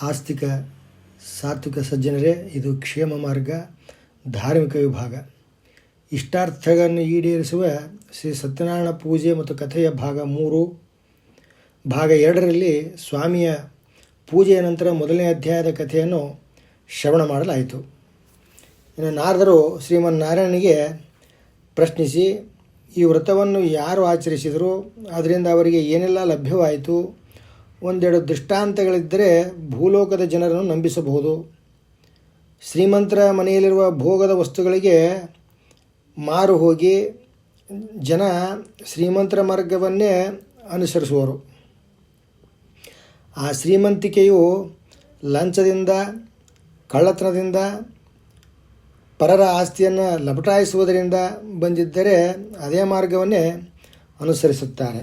ಆಸ್ತಿಕ ಸಾತ್ವಿಕ ಸಜ್ಜನರೇ, ಇದು ಕ್ಷೇಮ ಮಾರ್ಗ ಧಾರ್ಮಿಕ ವಿಭಾಗ. ಇಷ್ಟಾರ್ಥಗಳನ್ನು ಈಡೇರಿಸುವ ಶ್ರೀ ಸತ್ಯನಾರಾಯಣ ಪೂಜೆ ಮತ್ತು ಕಥೆಯ ಭಾಗ 3. ಭಾಗ 2ರಲ್ಲಿ ಸ್ವಾಮಿಯ ಪೂಜೆಯ ನಂತರ ಮೊದಲನೇ ಅಧ್ಯಾಯದ ಕಥೆಯನ್ನು ಶ್ರವಣ ಮಾಡಲಾಯಿತು. ಇನ್ನು ನಾರದರು ಶ್ರೀಮನ್ನಾರಾಯಣನಿಗೆ ಪ್ರಶ್ನಿಸಿ, ಈ ವ್ರತವನ್ನು ಯಾರು ಆಚರಿಸಿದರು, ಅದರಿಂದ ಅವರಿಗೆ ಏನೆಲ್ಲ ಲಭ್ಯವಾಯಿತು, ಒಂದೆರಡು ದೃಷ್ಟಾಂತಗಳಿದ್ದರೆ ಭೂಲೋಕದ ಜನರನ್ನು ನಂಬಿಸಬಹುದು. ಶ್ರೀಮಂತರ ಮನೆಯಲ್ಲಿರುವ ಭೋಗದ ವಸ್ತುಗಳಿಗೆ ಮಾರು ಹೋಗಿ ಜನ ಶ್ರೀಮಂತರ ಮಾರ್ಗವನ್ನೇ ಅನುಸರಿಸುವರು. ಆ ಶ್ರೀಮಂತಿಕೆಯು ಲಂಚದಿಂದ, ಕಳ್ಳತನದಿಂದ, ಪರರ ಆಸ್ತಿಯನ್ನು ಲಪಟಾಯಿಸುವುದರಿಂದ ಬಂದಿದ್ದರೆ ಅದೇ ಮಾರ್ಗವನ್ನೇ ಅನುಸರಿಸುತ್ತಾರೆ.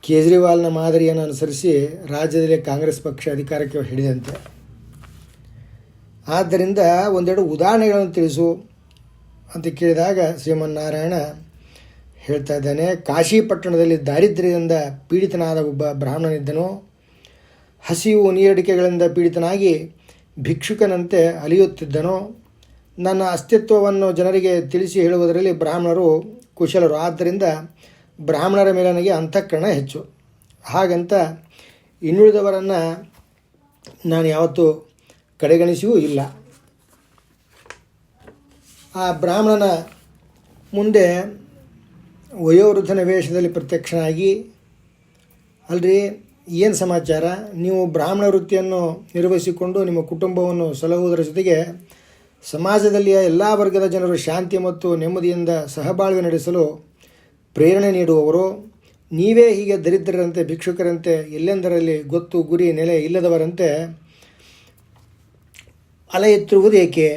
ಕೇಜ್ರಿವಾಲ್ನ ಮಾದರಿಯನ್ನು ಅನುಸರಿಸಿ ರಾಜ್ಯದಲ್ಲಿ ಕಾಂಗ್ರೆಸ್ ಪಕ್ಷ ಅಧಿಕಾರಕ್ಕೆ ಹಿಡಿದಂತೆ. ಆದ್ದರಿಂದ ಒಂದೆರಡು ಉದಾಹರಣೆಗಳನ್ನು ತಿಳಿಸು ಅಂತ ಕೇಳಿದಾಗ ಶ್ರೀಮನ್ನಾರಾಯಣ ಹೇಳ್ತಾ ಇದ್ದಾನೆ, ಕಾಶಿ ಪಟ್ಟಣದಲ್ಲಿ ದಾರಿದ್ರ್ಯದಿಂದ ಪೀಡಿತನಾದ ಒಬ್ಬ ಬ್ರಾಹ್ಮಣನಿದ್ದನು. ಹಸಿವು ನೀರಡಿಕೆಗಳಿಂದ ಪೀಡಿತನಾಗಿ ಭಿಕ್ಷುಕನಂತೆ ಅಲಿಯುತ್ತಿದ್ದನು. ನನ್ನ ಅಸ್ತಿತ್ವವನ್ನು ಜನರಿಗೆ ತಿಳಿಸಿ ಹೇಳುವುದರಲ್ಲಿ ಬ್ರಾಹ್ಮಣರು ಕುಶಲರು. ಆದ್ದರಿಂದ ಬ್ರಾಹ್ಮಣರ ಮೇಲೆ ನನಗೆ ಅಂತಃಕರಣ ಹೆಚ್ಚು. ಹಾಗಂತ ಇನ್ನುಳಿದವರನ್ನು ನಾನು ಯಾವತ್ತೂ ಕಡೆಗಣಿಸಿಯೂ ಇಲ್ಲ. ಆ ಬ್ರಾಹ್ಮಣನ ಮುಂದೆ ವಯೋವೃದ್ಧನ ವೇಷದಲ್ಲಿ ಪ್ರತ್ಯಕ್ಷನಾಗಿ, ಅಲ್ರಿ ಏನು ಸಮಾಚಾರ, ನೀವು ಬ್ರಾಹ್ಮಣ ವೃತ್ತಿಯನ್ನು ನಿರ್ವಹಿಸಿಕೊಂಡು ನಿಮ್ಮ ಕುಟುಂಬವನ್ನು ಸಲಹುವುದರ ಜೊತೆಗೆ ಸಮಾಜದಲ್ಲಿಯ ಎಲ್ಲ ವರ್ಗದ ಜನರು ಶಾಂತಿ ಮತ್ತು ನೆಮ್ಮದಿಯಿಂದ ಸಹಬಾಳ್ವೆ ನಡೆಸಲು ಪ್ರೇರಣೆ ನೀಡುವವರು. ನೀವೇ ಹೀಗೆ ದರಿದ್ರರಂತೆ, ಭಿಕ್ಷುಕರಂತೆ, ಎಲ್ಲೆಂದರಲ್ಲಿ ಗೊತ್ತು ಗುರಿ ನೆಲೆ ಇಲ್ಲದವರಂತೆ ಅಲೆ ಎತ್ತಿರುವುದು ಏಕೆ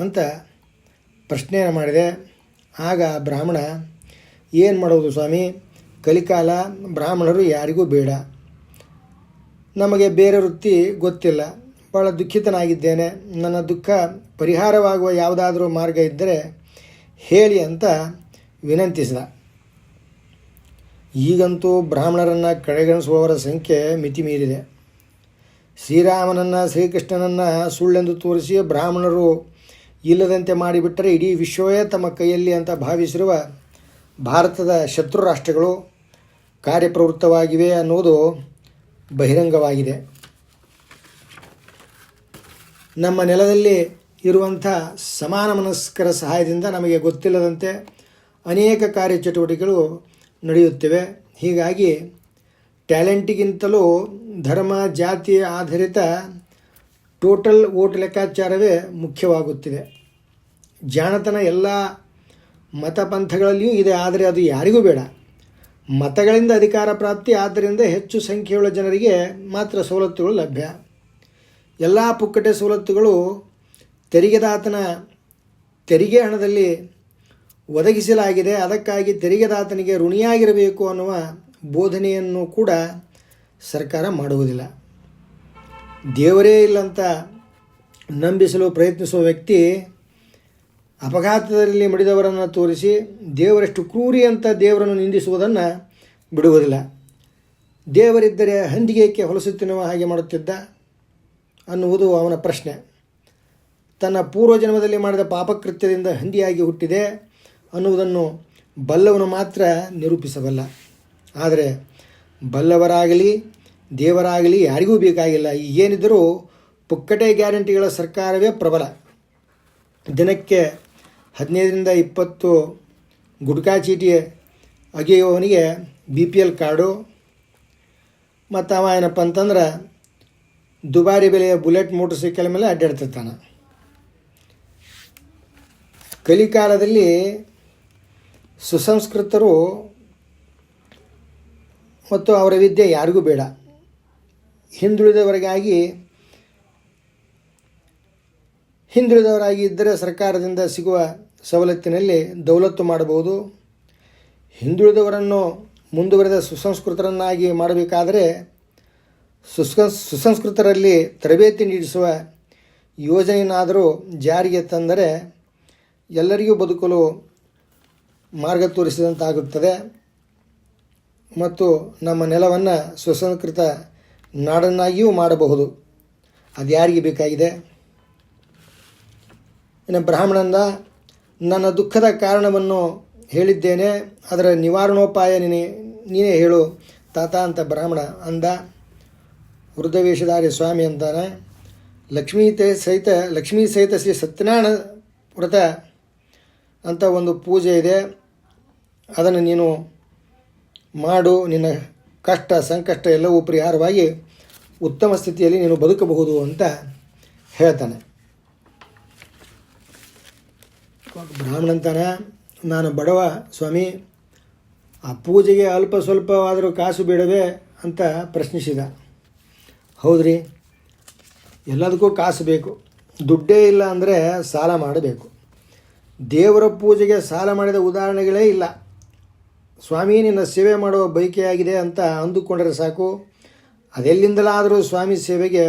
ಅಂತ ಪ್ರಶ್ನೆಯನ್ನು ಮಾಡಿದೆ. ಆಗ ಬ್ರಾಹ್ಮಣ, ಏನು ಮಾಡುವುದು ಸ್ವಾಮಿ, ಕಲಿಕಾಲ, ಬ್ರಾಹ್ಮಣರು ಯಾರಿಗೂ ಬೇಡ, ನಮಗೆ ಬೇರೆ ವೃತ್ತಿ ಗೊತ್ತಿಲ್ಲ, ಭಾಳ ದುಃಖಿತನಾಗಿದ್ದೇನೆ, ನನ್ನ ದುಃಖ ಪರಿಹಾರವಾಗುವ ಯಾವುದಾದ್ರೂ ಮಾರ್ಗ ಇದ್ದರೆ ಹೇಳಿ ಅಂತ ವಿನಂತಿಸಿದ. ಈಗಂತೂ ಬ್ರಾಹ್ಮಣರನ್ನು ಕಡೆಗಣಿಸುವವರ ಸಂಖ್ಯೆ ಮಿತಿ ಮೀರಿದೆ. ಶ್ರೀರಾಮನನ್ನು, ಶ್ರೀಕೃಷ್ಣನನ್ನು ಸುಳ್ಳೆಂದು ತೋರಿಸಿ ಬ್ರಾಹ್ಮಣರು ಇಲ್ಲದಂತೆ ಮಾಡಿಬಿಟ್ಟರೆ ಇಡೀ ವಿಶ್ವವೇ ತಮ್ಮ ಕೈಯಲ್ಲಿ ಅಂತ ಭಾವಿಸಿರುವ ಭಾರತದ ಶತ್ರು ರಾಷ್ಟ್ರಗಳು ಕಾರ್ಯಪ್ರವೃತ್ತವಾಗಿವೆ ಅನ್ನುವುದು ಬಹಿರಂಗವಾಗಿದೆ. ನಮ್ಮ ನೆಲದಲ್ಲಿ ಇರುವಂಥ ಸಮಾನ ಮನಸ್ಕರ ಸಹಾಯದಿಂದ ನಮಗೆ ಗೊತ್ತಿಲ್ಲದಂತೆ ಅನೇಕ ಕಾರ್ಯಚಟುವಟಿಕೆಗಳು ನಡೆಯುತ್ತಿವೆ. ಹೀಗಾಗಿ ಟ್ಯಾಲೆಂಟಿಗಿಂತಲೂ ಧರ್ಮ, ಜಾತಿ ಆಧಾರಿತ ಟೋಟಲ್ ವೋಟ್ ಲೆಕ್ಕಾಚಾರವೇ ಮುಖ್ಯವಾಗುತ್ತಿದೆ. ಜಾಣತನ ಎಲ್ಲ ಮತಪಂಥಗಳಲ್ಲಿಯೂ ಇದೆ, ಆದರೆ ಅದು ಯಾರಿಗೂ ಬೇಡ. ಮತಗಳಿಂದ ಅಧಿಕಾರ ಪ್ರಾಪ್ತಿ, ಆದ್ದರಿಂದ ಹೆಚ್ಚು ಸಂಖ್ಯೆಯುಳ್ಳ ಜನರಿಗೆ ಮಾತ್ರ ಸವಲತ್ತುಗಳು ಲಭ್ಯ. ಎಲ್ಲ ಪುಕ್ಕಟೆ ಸವಲತ್ತುಗಳು ತೆರಿಗೆದಾತನ ತೆರಿಗೆ ಹಣದಲ್ಲಿ ಒದಗಿಸಲಾಗಿದೆ. ಅದಕ್ಕಾಗಿ ತೆರಿಗೆದಾತನಿಗೆ ಋಣಿಯಾಗಿರಬೇಕು ಅನ್ನುವ ಬೋಧನೆಯನ್ನು ಕೂಡ ಸರ್ಕಾರ ಮಾಡುವುದಿಲ್ಲ. ದೇವರೇ ಇಲ್ಲಂತ ನಂಬಿಸಲು ಪ್ರಯತ್ನಿಸುವ ವ್ಯಕ್ತಿ ಅಪಘಾತದಲ್ಲಿ ಮಡಿದವರನ್ನು ತೋರಿಸಿ ದೇವರೆಷ್ಟು ಕ್ರೂರಿ ಅಂತ ದೇವರನ್ನು ನಿಂದಿಸುವುದನ್ನು ಬಿಡುವುದಿಲ್ಲ. ದೇವರಿದ್ದರೆ ಹಂದಿಗೇಕೆ ಹೊಲಸು ತಿನ್ನುವ ಹಾಗೆ ಮಾಡುತ್ತಿದ್ದ ಅನ್ನುವುದು ಅವನ ಪ್ರಶ್ನೆ. ತನ್ನ ಪೂರ್ವಜನ್ಮದಲ್ಲಿ ಮಾಡಿದ ಪಾಪಕೃತ್ಯದಿಂದ ಹಂದಿಯಾಗಿ ಹುಟ್ಟಿದೆ ಅನ್ನುವುದನ್ನು ಬಲ್ಲವನು ಮಾತ್ರ ನಿರೂಪಿಸಬಲ್ಲ. ಆದರೆ ಬಲ್ಲವರಾಗಲಿ ದೇವರಾಗಲಿ ಯಾರಿಗೂ ಬೇಕಾಗಿಲ್ಲ. ಏನಿದ್ದರೂ ಪುಕ್ಕಟೆ ಗ್ಯಾರಂಟಿಗಳ ಸರ್ಕಾರವೇ ಪ್ರಬಲ. ದಿನಕ್ಕೆ 15ರಿಂದ 20 ಗುಟ್ಕಾ ಚೀಟಿ ಅಗೆಯುವವನಿಗೆ BPL ಕಾರ್ಡು, ಮತ್ತು ಅವ ಏನಪ್ಪ ಅಂತಂದ್ರೆ ದುಬಾರಿ ಬೆಲೆಯ ಬುಲೆಟ್ ಮೋಟರ್ ಸೈಕಲ್ ಮೇಲೆ ಅಡ್ಡಾಡ್ತಿರ್ತಾನೆ. ಕಲಿಕಾಲದಲ್ಲಿ ಸುಸಂಸ್ಕೃತರು ಮತ್ತು ಅವರ ವಿದ್ಯೆ ಯಾರಿಗೂ ಬೇಡ. ಹಿಂದುಳಿದವರಾಗಿ ಇದ್ದರೆ ಸರ್ಕಾರದಿಂದ ಸಿಗುವ ಸವಲತ್ತಿನಲ್ಲಿ ದೌಲತ್ತು ಮಾಡಬಹುದು. ಹಿಂದುಳಿದವರನ್ನು ಮುಂದುವರೆದ ಸುಸಂಸ್ಕೃತರನ್ನಾಗಿ ಮಾಡಬೇಕಾದರೆ ಸುಸಂಸ್ಕೃತರಲ್ಲಿ ತರಬೇತಿ ನೀಡಿಸುವ ಯೋಜನೆಯನ್ನಾದರೂ ಜಾರಿಗೆ ತಂದರೆ ಎಲ್ಲರಿಗೂ ಬದುಕಲು ಮಾರ್ಗ ತೋರಿಸಿದಂತಾಗುತ್ತದೆ ಮತ್ತು ನಮ್ಮ ನೆಲವನ್ನು ಸುಸಂಸ್ಕೃತ ನಾಡನ್ನಾಗಿಯೂ ಮಾಡಬಹುದು. ಅದು ಯಾರಿಗೆ ಬೇಕಾಗಿದೆ? ಇನ್ನು ಬ್ರಾಹ್ಮಣಂದ, ನನ್ನ ದುಃಖದ ಕಾರಣವನ್ನು ಹೇಳಿದ್ದೇನೆ, ಅದರ ನಿವಾರಣೋಪಾಯ ನೀನೇ ಹೇಳು ತಾತ ಅಂತ ಬ್ರಾಹ್ಮಣ ಅಂದ. ವೃದ್ಧವೇಷಧಾರಿ ಸ್ವಾಮಿ ಅಂತಾನೆ, ಲಕ್ಷ್ಮೀ ಸಹಿತ ಶ್ರೀ ಸತ್ಯನಾರಾಯಣ ವ್ರತ ಅಂತ ಒಂದು ಪೂಜೆ ಇದೆ, ಅದನ್ನು ನೀನು ಮಾಡು. ನಿನ್ನ ಕಷ್ಟ ಸಂಕಷ್ಟ ಎಲ್ಲವೂ ಪರಿಹಾರವಾಗಿ ಉತ್ತಮ ಸ್ಥಿತಿಯಲ್ಲಿ ನೀನು ಬದುಕಬಹುದು ಅಂತ ಹೇಳ್ತಾನೆ. ಬ್ರಾಹ್ಮಣಂತಾನೆ, ನಾನು ಬಡವ ಸ್ವಾಮಿ, ಆ ಪೂಜೆಗೆ ಅಲ್ಪ ಸ್ವಲ್ಪವಾದರೂ ಕಾಸು ಬೇಡವೇ ಅಂತ ಪ್ರಶ್ನಿಸಿದ. ಹೌದ್ರಿ, ಎಲ್ಲದಕ್ಕೂ ಕಾಸು ಬೇಕು. ದುಡ್ಡೇ ಇಲ್ಲ ಅಂದರೆ ಸಾಲ ಮಾಡಬೇಕು. ದೇವರ ಪೂಜೆಗೆ ಸಾಲ ಮಾಡಿದ ಉದಾಹರಣೆಗಳೇ ಇಲ್ಲ. ಸ್ವಾಮಿ ನಿನ್ನ ಸೇವೆ ಮಾಡುವ ಬಯಕೆಯಾಗಿದೆ ಅಂತ ಅಂದುಕೊಂಡರೆ ಸಾಕು, ಅದೆಲ್ಲಿಂದಲಾದರೂ ಸ್ವಾಮಿ ಸೇವೆಗೆ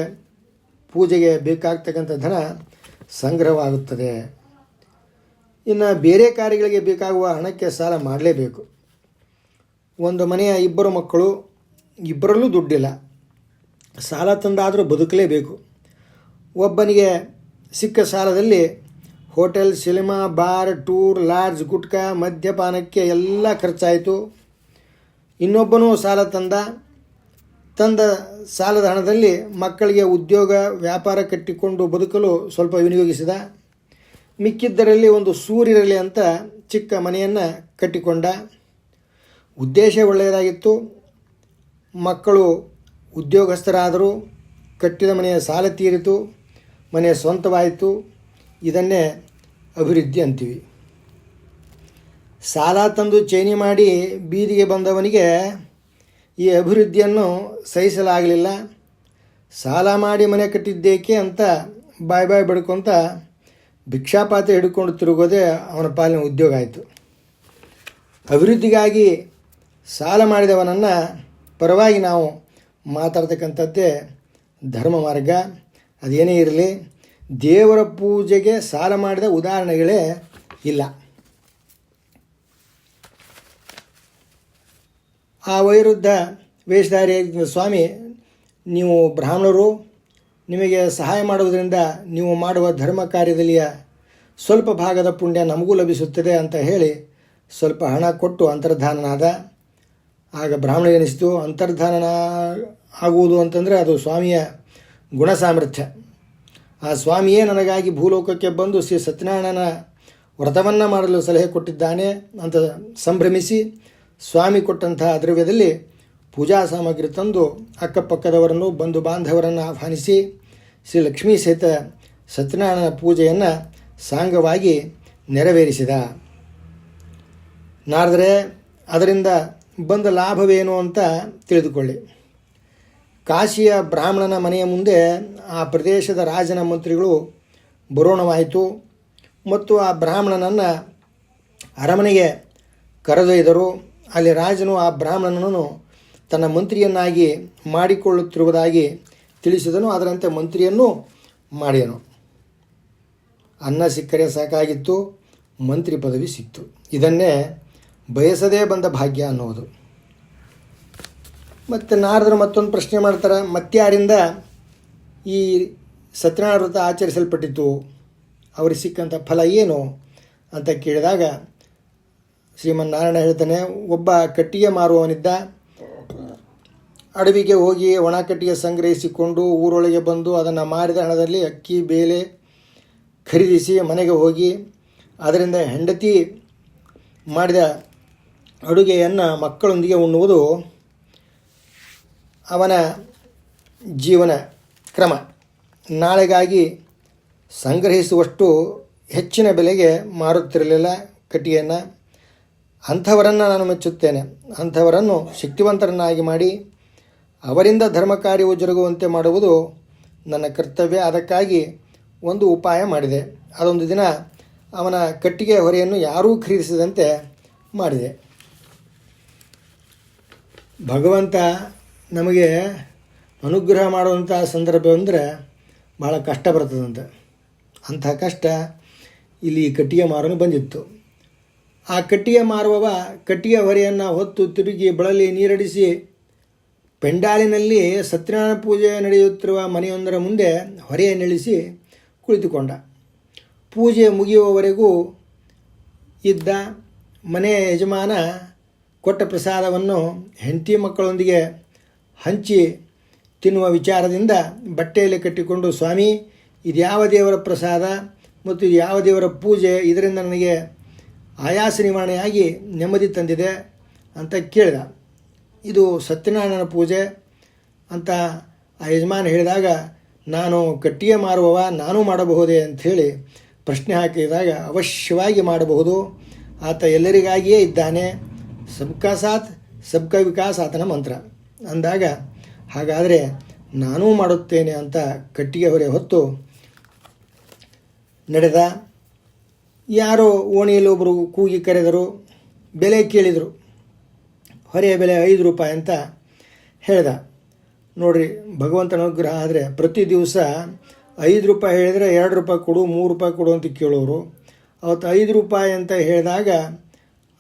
ಪೂಜೆಗೆ ಬೇಕಾಗ್ತಕ್ಕಂಥ ಧನ ಸಂಗ್ರಹವಾಗುತ್ತದೆ. ಇನ್ನು ಬೇರೆ ಕಾರ್ಯಗಳಿಗೆ ಬೇಕಾಗುವ ಹಣಕ್ಕೆ ಸಾಲ ಮಾಡಲೇಬೇಕು. ಒಂದು ಮನೆಯ 2 ಮಕ್ಕಳು, ಇಬ್ಬರಲ್ಲೂ ದುಡ್ಡಿಲ್ಲ, ಸಾಲ ತಂದಾದರೂ ಬದುಕಲೇಬೇಕು. ಒಬ್ಬನಿಗೆ ಸಿಕ್ಕ ಸಾಲದಲ್ಲಿ hotel, cinema, bar, tour, lodge, gutka, ಮದ್ಯಪಾನಕ್ಕೆ ಎಲ್ಲ ಖರ್ಚಾಯಿತು. ಇನ್ನೊಬ್ಬನೂ ಸಾಲ ತಂದ ಸಾಲದ ಹಣದಲ್ಲಿ ಮಕ್ಕಳಿಗೆ ಉದ್ಯೋಗ ವ್ಯಾಪಾರ ಕಟ್ಟಿಕೊಂಡು ಬದುಕಲು ಸ್ವಲ್ಪ ವಿನಿಯೋಗಿಸಿದ. ಮಿಕ್ಕಿದ್ದರಲ್ಲಿ ಒಂದು ಸೂರಿರಲಿ ಅಂತ ಚಿಕ್ಕ ಮನೆಯನ್ನು ಕಟ್ಟಿಕೊಂಡ. ಉದ್ದೇಶ ಒಳ್ಳೆಯದಾಗಿತ್ತು. ಮಕ್ಕಳು ಉದ್ಯೋಗಸ್ಥರಾದರು, ಕಟ್ಟಿದ ಮನೆಯ ಸಾಲ ತೀರಿತು, ಮನೆ ಸ್ವಂತವಾಯಿತು. ಇದನ್ನೇ ಅಭಿವೃದ್ಧಿ ಅಂತೀವಿ. ಸಾಲ ತಂದು ಚೇಣಿ ಮಾಡಿ ಬೀದಿಗೆ ಬಂದವನಿಗೆ ಈ ಅಭಿವೃದ್ಧಿಯನ್ನು ಸಹಿಸಲಾಗಲಿಲ್ಲ. ಸಾಲ ಮಾಡಿ ಮನೆ ಕಟ್ಟಿದ್ದೇಕೆ ಅಂತ ಬಾಯ್ ಬಡ್ಕೊತ ಭಿಕ್ಷಾಪಾತ್ರೆ ಹಿಡ್ಕೊಂಡು ತಿರುಗೋದೇ ಅವನ ಪಾಲಿನ ಉದ್ಯೋಗ ಆಯಿತು. ಅಭಿವೃದ್ಧಿಗಾಗಿ ಸಾಲ ಮಾಡಿದವನನ್ನು ಪರವಾಗಿ ನಾವು ಮಾತಾಡ್ತಕ್ಕಂಥದ್ದೇ ಧರ್ಮ ಮಾರ್ಗ. ಅದೇನೇ ಇರಲಿ, ದೇವರ ಪೂಜೆಗೆ ಸಾಲ ಮಾಡಿದ ಉದಾಹರಣೆಗಳೇ ಇಲ್ಲ. ಆ ವೈರುದ್ಧ ವೇಷಧಾರಿ ಸ್ವಾಮಿ, ನೀವು ಬ್ರಾಹ್ಮಣರು, ನಿಮಗೆ ಸಹಾಯ ಮಾಡುವುದರಿಂದ ನೀವು ಮಾಡುವ ಧರ್ಮ ಕಾರ್ಯದಲ್ಲಿಯ ಸ್ವಲ್ಪ ಭಾಗದ ಪುಣ್ಯ ನಮಗೂ ಲಭಿಸುತ್ತದೆ ಅಂತ ಹೇಳಿ ಸ್ವಲ್ಪ ಹಣ ಕೊಟ್ಟು ಅಂತರ್ಧಾನನಾದ. ಆಗ ಬ್ರಾಹ್ಮಣ ಎನಿಸಿತು, ಅಂತರ್ಧಾನ ಆಗುವುದು ಅಂತಂದರೆ ಅದು ಸ್ವಾಮಿಯ ಗುಣ ಸಾಮರ್ಥ್ಯ. ಆ ಸ್ವಾಮಿಯೇ ನನಗಾಗಿ ಭೂಲೋಕಕ್ಕೆ ಬಂದು ಶ್ರೀ ಸತ್ಯನಾರಾಯಣನ ವ್ರತವನ್ನು ಮಾಡಲು ಸಲಹೆ ಕೊಟ್ಟಿದ್ದಾನೆ ಅಂತ ಸಂಭ್ರಮಿಸಿ ಸ್ವಾಮಿ ಕೊಟ್ಟಂತಹ ದ್ರವ್ಯದಲ್ಲಿ ಪೂಜಾ ಸಾಮಗ್ರಿ ತಂದು ಅಕ್ಕಪಕ್ಕದವರನ್ನು ಬಂಧು ಬಾಂಧವರನ್ನು ಆಹ್ವಾನಿಸಿ ಶ್ರೀ ಲಕ್ಷ್ಮೀ ಸಹಿತ ಸತ್ಯನಾರಾಯಣನ ಪೂಜೆಯನ್ನು ಸಾಂಗವಾಗಿ ನೆರವೇರಿಸಿದ. ನಾರದರೆ ಅದರಿಂದ ಬಂದ ಲಾಭವೇನು ಅಂತ ತಿಳಿದುಕೊಳ್ಳಿ. ಕಾಶಿಯ ಬ್ರಾಹ್ಮಣನ ಮನೆಯ ಮುಂದೆ ಆ ಪ್ರದೇಶದ ರಾಜನ ಮಂತ್ರಿಗಳು ಬರೋಣವಾಯಿತು ಮತ್ತು ಆ ಬ್ರಾಹ್ಮಣನನ್ನು ಅರಮನೆಗೆ ಕರೆದೊಯ್ದರು. ಅಲ್ಲಿ ರಾಜನು ಆ ಬ್ರಾಹ್ಮಣನನ್ನು ತನ್ನ ಮಂತ್ರಿಯನ್ನಾಗಿ ಮಾಡಿಕೊಳ್ಳುತ್ತಿರುವುದಾಗಿ ತಿಳಿಸಿದನು. ಅದರಂತೆ ಮಂತ್ರಿಯನ್ನು ಮಾಡಿದನು. ಅನ್ನ ಸಿಕ್ಕರೆ ಸಾಕಾಗಿತ್ತು, ಮಂತ್ರಿ ಪದವಿ ಸಿಕ್ತು. ಇದನ್ನೇ ಬಯಸದೇ ಬಂದ ಭಾಗ್ಯ ಅನ್ನೋದು. ಮತ್ತು ನಾರದರು ಮತ್ತೊಂದು ಪ್ರಶ್ನೆ ಮಾಡ್ತಾರೆ, ಮತ್ಯಾರಿಂದ ಈ ಸತ್ಯನಾರಾಯಣ ವ್ರತ ಆಚರಿಸಲ್ಪಟ್ಟಿತು, ಅವರಿಗೆ ಸಿಕ್ಕಂಥ ಫಲ ಏನು ಅಂತ ಕೇಳಿದಾಗ ಶ್ರೀಮನ್ನಾರಾಯಣ ಹೇಳ್ತಾನೆ, ಒಬ್ಬ ಕಟ್ಟಿಗೆ ಮಾರುವವನಿದ್ದ. ಅಡವಿಗೆ ಹೋಗಿ ಒಣ ಕಟ್ಟಿಗೆ ಸಂಗ್ರಹಿಸಿಕೊಂಡು ಊರೊಳಗೆ ಬಂದು ಅದನ್ನು ಮಾರಿದ ಹಣದಲ್ಲಿ ಅಕ್ಕಿ ಬೇಳೆ ಖರೀದಿಸಿ ಮನೆಗೆ ಹೋಗಿ ಅದರಿಂದ ಹೆಂಡತಿ ಮಾಡಿದ ಅಡುಗೆಯನ್ನು ಮಕ್ಕಳೊಂದಿಗೆ ಉಣ್ಣುವುದು ಅವನ ಜೀವನ ಕ್ರಮ. ನಾಳೆಗಾಗಿ ಸಂಗ್ರಹಿಸುವಷ್ಟು ಹೆಚ್ಚಿನ ಬೆಲೆಗೆ ಮಾರುತ್ತಿರಲಿಲ್ಲ ಕಟ್ಟಿಗೆಯನ್ನು. ಅಂಥವರನ್ನು ನಾನು ಮೆಚ್ಚುತ್ತೇನೆ. ಅಂಥವರನ್ನು ಶಕ್ತಿವಂತರನ್ನಾಗಿ ಮಾಡಿ ಅವರಿಂದ ಧರ್ಮ ಕಾರ್ಯವು ಜರುಗುವಂತೆ ಮಾಡುವುದು ನನ್ನ ಕರ್ತವ್ಯ. ಅದಕ್ಕಾಗಿ ಒಂದು ಉಪಾಯ ಮಾಡಿದೆ. ಅದೊಂದು ದಿನ ಅವನ ಕಟ್ಟಿಗೆ ಹೊರೆಯನ್ನು ಯಾರೂ ಖರೀದಿಸದಂತೆ ಮಾಡಿದೆ. ಭಗವಂತ ನಮಗೆ ಅನುಗ್ರಹ ಮಾಡುವಂಥ ಸಂದರ್ಭ ಅಂದರೆ ಭಾಳ ಕಷ್ಟ ಬರ್ತದಂತೆ. ಅಂಥ ಕಷ್ಟ ಇಲ್ಲಿ ಕಟ್ಟಿಗೆ ಮಾರನು ಬಂದಿತ್ತು. ಆ ಕಟ್ಟಿಗೆ ಮಾರುವವ ಕಟ್ಟಿಗೆ ಹೊರೆಯನ್ನು ಹೊತ್ತು ತಿರುಗಿ ಬಳಲಿ ನೀರಡಿಸಿ ಪೆಂಡಾಲಿನಲ್ಲಿ ಸತ್ಯನಾರಾಯಣ ಪೂಜೆ ನಡೆಯುತ್ತಿರುವ ಮನೆಯೊಂದರ ಮುಂದೆ ಹೊರೆಯನ್ನಿಳಿಸಿ ಕುಳಿತುಕೊಂಡ. ಪೂಜೆ ಮುಗಿಯುವವರೆಗೂ ಇದ್ದ ಮನೆಯ ಯಜಮಾನ ಕೊಟ್ಟ ಪ್ರಸಾದವನ್ನು ಹೆಂಡತಿ ಮಕ್ಕಳೊಂದಿಗೆ ಹಂಚಿ ತಿನ್ನುವ ವಿಚಾರದಿಂದ ಬಟ್ಟೆಯಲ್ಲಿ ಕಟ್ಟಿಕೊಂಡು, ಸ್ವಾಮಿ, ಇದು ಯಾವ ದೇವರ ಪ್ರಸಾದ ಮತ್ತು ಇದು ಯಾವ ದೇವರ ಪೂಜೆ, ಇದರಿಂದ ನನಗೆ ಆಯಾಸ ನಿವಾರಣೆಯಾಗಿ ನೆಮ್ಮದಿ ತಂದಿದೆ ಅಂತ ಕೇಳಿದ. ಇದು ಸತ್ಯನಾರಾಯಣ ಪೂಜೆ ಅಂತ ಆ ಯಜಮಾನ ಹೇಳಿದಾಗ, ನಾನು ಕಟ್ಟಿಗೆ ಮಾರುವವ, ನಾನು ಮಾಡಬಹುದೇ ಅಂಥೇಳಿ ಪ್ರಶ್ನೆ ಹಾಕಿದಾಗ, ಅವಶ್ಯವಾಗಿ ಮಾಡಬಹುದು, ಆತ ಎಲ್ಲರಿಗಾಗಿಯೇ ಇದ್ದಾನೆ, ಸಬ್ಕಾ ಸಾಥ್ ಸಬ್ಕಾ ವಿಕಾಸ್ ಆತನ ಮಂತ್ರ ಅಂದಾಗ, ಹಾಗಾದರೆ ನಾನೂ ಮಾಡುತ್ತೇನೆ ಅಂತ ಕಟ್ಟಿಗೆ ಹೊರೆ ಹೊತ್ತು ನಡೆದ. ಯಾರೋ ಓಣಿಯಲ್ಲಿ ಒಬ್ಬರು ಕೂಗಿ ಕರೆದರು, ಬೆಲೆ ಕೇಳಿದರು. ಹೊರೆಯ ಬೆಲೆ 5 ರೂಪಾಯಿ ಅಂತ ಹೇಳ್ದ. ನೋಡ್ರಿ, ಭಗವಂತನ ಅನುಗ್ರಹ ಆದರೆ ಪ್ರತಿ ದಿವಸ 5 ರೂಪಾಯಿ ಹೇಳಿದರೆ 2 ರೂಪಾಯಿ ಕೊಡು, 3 ರೂಪಾಯಿ ಕೊಡು ಅಂತ ಕೇಳೋರು. ಅವತ್ತು 5 ರೂಪಾಯಿ ಅಂತ ಹೇಳಿದಾಗ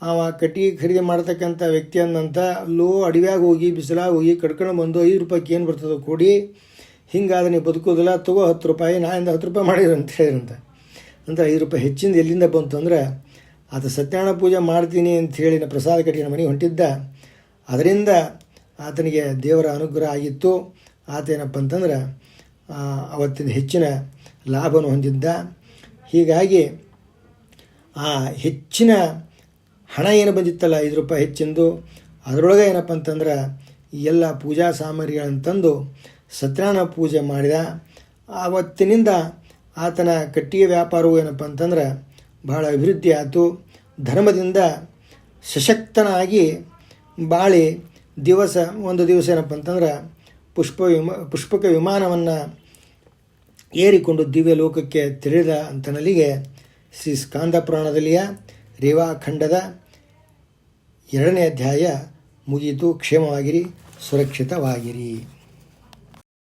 ಅವ ಕಟ್ಟಿಗೆ ಖರೀದಿ ಮಾಡ್ತಕ್ಕಂಥ ವ್ಯಕ್ತಿ ಅಂದಂತ, ಅಲ್ಲೋ ಅಡವ್ಯಾಗ ಹೋಗಿ ಬಿಸಿಲಾಗ ಹೋಗಿ ಕಡ್ಕೊಂಡು ಬಂದು 5 ರೂಪಾಯಿಗೆ ಏನು ಬರ್ತದೋ ಕೊಡಿ, ಹಿಂಗಾದ್ರೆ ನೀವು ಬದುಕೋದಿಲ್ಲ, ತಗೋ 10 ರೂಪಾಯಿ, ನಾಳಿಂದ 10 ರೂಪಾಯಿ ಮಾಡಿದ್ರು ಅಂತ ಹೇಳಿರಂತ. ಅಂತ 5 ರೂಪಾಯಿ ಹೆಚ್ಚಿಂದ ಎಲ್ಲಿಂದ ಬಂತು ಅಂದರೆ, ಆತ ಸತ್ಯನಾರಾಯಣ ಪೂಜೆ ಮಾಡ್ತೀನಿ ಅಂಥೇಳಿ ಪ್ರಸಾದ ಕಟ್ಟಿಗೆ ಮನೆಗೆ ಹೊಂಟಿದ್ದ. ಅದರಿಂದ ಆತನಿಗೆ ದೇವರ ಅನುಗ್ರಹ ಆಗಿತ್ತು. ಆತ ಏನಪ್ಪ ಅಂತಂದ್ರೆ ಅವತ್ತಿನ ಹೆಚ್ಚಿನ ಲಾಭವನ್ನು ಹೊಂದಿದ್ದ. ಹೀಗಾಗಿ ಆ ಹೆಚ್ಚಿನ ಹಣ ಏನು ಬಂದಿತ್ತಲ್ಲ 5 ರೂಪಾಯಿ ಹೆಚ್ಚಿಂದು, ಅದರೊಳಗೆ ಏನಪ್ಪ ಅಂತಂದ್ರೆ ಎಲ್ಲ ಪೂಜಾ ಸಾಮಗ್ರಿಗಳನ್ನು ತಂದು ಸತ್ಯನಾರಾಯಣ ಪೂಜೆ ಮಾಡಿದ. ಆವತ್ತಿನಿಂದ ಆತನ ಕಟ್ಟಿಗೆ ವ್ಯಾಪಾರವು ಏನಪ್ಪ ಅಂತಂದ್ರೆ ಭಾಳ ಅಭಿವೃದ್ಧಿ ಆಯಿತು. ಧರ್ಮದಿಂದ ಸಶಕ್ತನಾಗಿ ಬಾಳಿ ಒಂದು ದಿವಸ ಏನಪ್ಪ ಅಂತಂದ್ರೆ ಪುಷ್ಪಕ ವಿಮಾನವನ್ನು ಏರಿಕೊಂಡು ದಿವ್ಯ ಲೋಕಕ್ಕೆ ತೆರಳಿದ ಅಂತನಲ್ಲಿಗೆ ಶ್ರೀ ಸ್ಕಾಂದ ಪುರಾಣದಲ್ಲಿಯ ರೇವಾಖಂಡದ 2ನೇ ಅಧ್ಯಾಯ ಮುಗಿಯಿತು. ಕ್ಷೇಮವಾಗಿರಿ, ಸುರಕ್ಷಿತವಾಗಿರಿ.